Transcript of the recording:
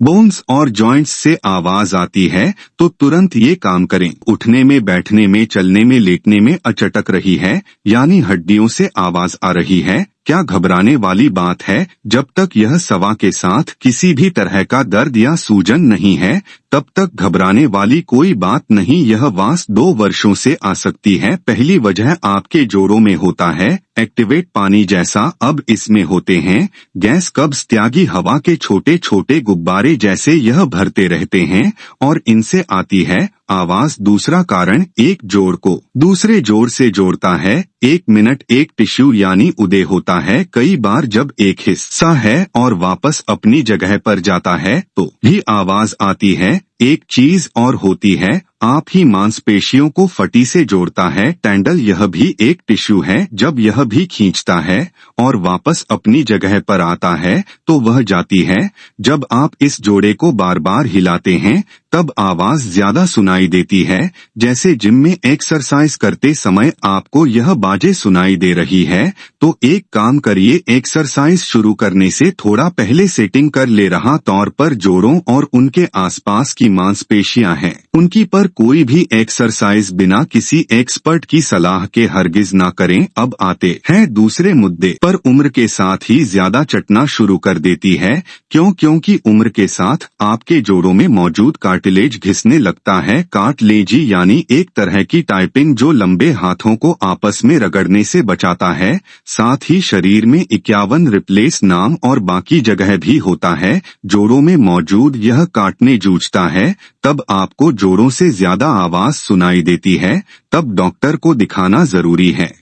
Bones और joints से आवाज आती है तो तुरंत ये काम करें। उठने में, बैठने में, चलने में, लेटने में अचटक रही है, यानी हड्डियों से आवाज आ रही है, क्या घबराने वाली बात है। जब तक यह सवा के साथ किसी भी तरह का दर्द या सूजन नहीं है, तब तक घबराने वाली कोई बात नहीं। यह वास 2 वर्षों से आ सकती है। पहली वजह आपके जोड़ों में होता है, एक्टिवेट पानी जैसा अब इसमें होते हैं। गैस कब्ज त्यागी हवा के छोटे छोटे गुब्बारे जैसे यह भरते रहते हैं और इनसे आती है आवाज। दूसरा कारण एक जोड़ को दूसरे जोड़ से जोड़ता है। 1 मिनट एक टिश्यू यानी उदय होता है। कई बार जब एक हिस्सा है और वापस अपनी जगह पर जाता है तो भी आवाज आती है। एक चीज और होती है, आप ही मांसपेशियों को फटी से जोड़ता है। टेंडल यह भी एक टिश्यू है। जब यह भी खींचता है और वापस अपनी जगह पर आता है तो वह जाती है। जब आप इस जोड़े को बार बार हिलाते हैं तब आवाज ज्यादा सुनाई देती है। जैसे जिम में एक्सरसाइज करते समय आपको यह बाजें सुनाई दे रही है। तो एक काम करिए, एक्सरसाइज शुरू करने से थोड़ा पहले सेटिंग कर ले। रहा तौर पर जोड़ों और उनके आसपास की मांसपेशियां हैं, उनकी पर कोई भी एक्सरसाइज बिना किसी एक्सपर्ट की सलाह के हरगिज ना करें। अब आते हैं दूसरे मुद्दे पर। उम्र के साथ ही ज्यादा चटना शुरू कर देती है। क्योंकि उम्र के साथ आपके जोड़ों में मौजूद कार्टिलेज घिसने लगता है। कार्टिलेजी यानी एक तरह की टाइपिंग जो लंबे हाथों को आपस में रगड़ने से बचाता है। साथ ही शरीर में 51 रिप्लेस नाम और बाकी जगह भी होता है। जोड़ों में मौजूद यह काटने जूझता है। तब आपको जोड़ों से ज्यादा आवाज सुनाई देती है, तब डॉक्टर को दिखाना जरूरी है।